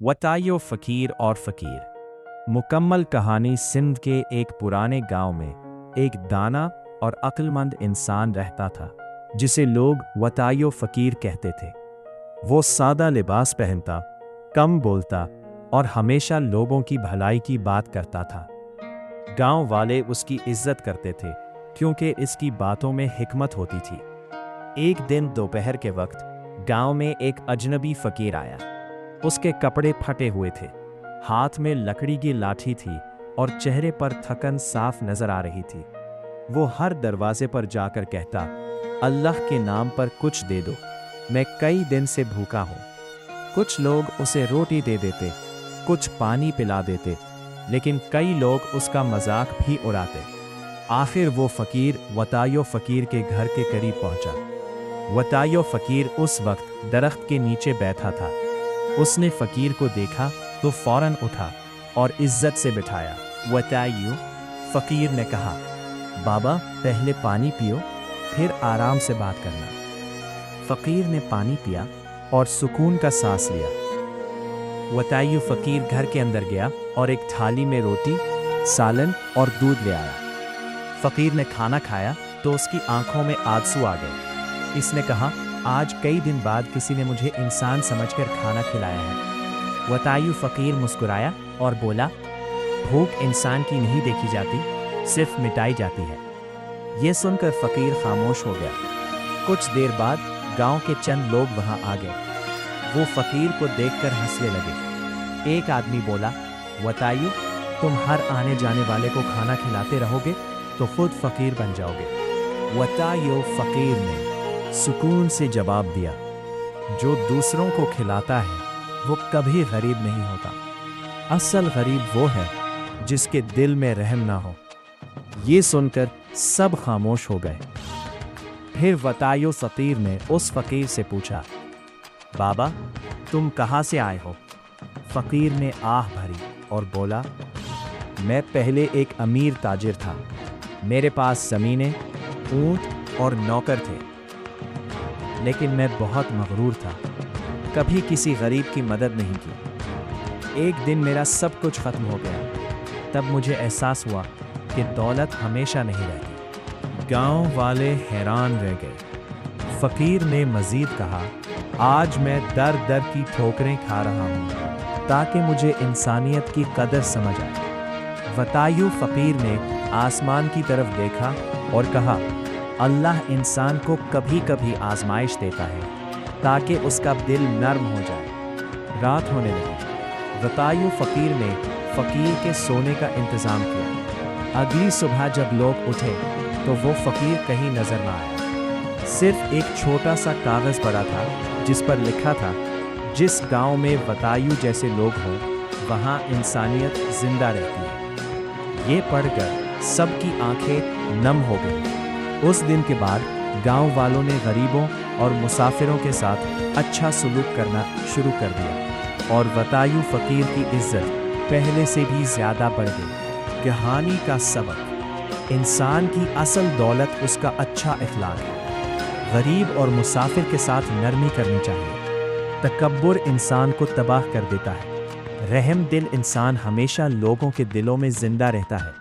वतायो फ़कीर और फ़कीर। मुकम्मल कहानी। सिंध के एक पुराने गांव में एक दाना और अक्लमंद इंसान रहता था जिसे लोग वतायो फ़कीर कहते थे। वो सादा लिबास पहनता, कम बोलता और हमेशा लोगों की भलाई की बात करता था। गांव वाले उसकी इज्जत करते थे क्योंकि इसकी बातों में हिकमत होती थी। एक दिन दोपहर के वक्त गांव में एक अजनबी फ़कीर आया। उसके कपड़े फटे हुए थे, हाथ में लकड़ी की लाठी थी और चेहरे पर थकन साफ नजर आ रही थी। वो हर दरवाजे पर जाकर कहता, अल्लाह के नाम पर कुछ दे दो, मैं कई दिन से भूखा हूँ। कुछ लोग उसे रोटी दे देते, कुछ पानी पिला देते, लेकिन कई लोग उसका मजाक भी उड़ाते। आखिर वो फ़कीर वतायो फ़कीर के घर के करीब पहुंचा। वतायो फ़कीर उस वक्त दरख्त के नीचे बैठा था। उसने फ़कीर को देखा तो फौरन उठा और इज्जत से बिठाया। वतायो, फ़कीर ने कहा, बाबा पहले पानी पियो, फिर आराम से बात करना। फ़कीर ने पानी पिया और सुकून का सांस लिया। वतायो फ़कीर घर के अंदर गया और एक थाली में रोटी, सालन और दूध ले आया। फ़कीर ने खाना खाया तो उसकी आंखों में आंसू आ गए। इसने कहा, आज कई दिन बाद किसी ने मुझे इंसान समझकर खाना खिलाया है। वतायो फ़कीर मुस्कुराया और बोला, भूख इंसान की नहीं देखी जाती, सिर्फ मिटाई जाती है। ये सुनकर फ़कीर खामोश हो गया। कुछ देर बाद गांव के चंद लोग वहां आ गए। वो फ़कीर को देखकर हंसने लगे। एक आदमी बोला, वतायो, तुम हर आने जाने वाले को खाना खिलाते रहोगे तो खुद फ़कीर बन जाओगे। वतायो फ़कीर ने सुकून से जवाब दिया, जो दूसरों को खिलाता है वो कभी गरीब नहीं होता। असल गरीब वो है जिसके दिल में रहम ना हो। ये सुनकर सब खामोश हो गए। फिर वतायो फ़कीर ने उस फ़कीर से पूछा, बाबा तुम कहाँ से आए हो? फ़कीर ने आह भरी और बोला, मैं पहले एक अमीर ताजिर था। मेरे पास ज़मीनें, ऊंट और नौकर थे, लेकिन मैं बहुत मगरूर था, कभी किसी गरीब की मदद नहीं की। एक दिन मेरा सब कुछ ख़त्म हो गया। तब मुझे एहसास हुआ कि दौलत हमेशा नहीं रहती। गांव वाले हैरान रह गए। फ़कीर ने मज़ीद कहा, आज मैं दर दर की ठोकरें खा रहा हूँ ताकि मुझे इंसानियत की कदर समझ आए। वतायो फ़कीर ने आसमान की तरफ देखा और कहा, अल्लाह इंसान को कभी कभी आजमाइश देता है ताकि उसका दिल नर्म हो जाए। रात होने लगी। वतायो फ़कीर ने फ़कीर के सोने का इंतज़ाम किया। अगली सुबह जब लोग उठे तो वो फ़कीर कहीं नज़र ना आया। सिर्फ एक छोटा सा कागज़ पड़ा था जिस पर लिखा था, जिस गांव में वतायो जैसे लोग हों वहाँ इंसानियत जिंदा रहती है। ये पढ़कर सबकी आंखें नम हो गईं। उस दिन के बाद गांव वालों ने गरीबों और मुसाफिरों के साथ अच्छा सलूक करना शुरू कर दिया और वतायो फ़कीर की इज्जत पहले से भी ज़्यादा बढ़ गई। कहानी का सबक, इंसान की असल दौलत उसका अच्छा इखलाक है। गरीब और मुसाफिर के साथ नरमी करनी चाहिए। तकब्बुर इंसान को तबाह कर देता है। रहम दिल इंसान हमेशा लोगों के दिलों में जिंदा रहता है।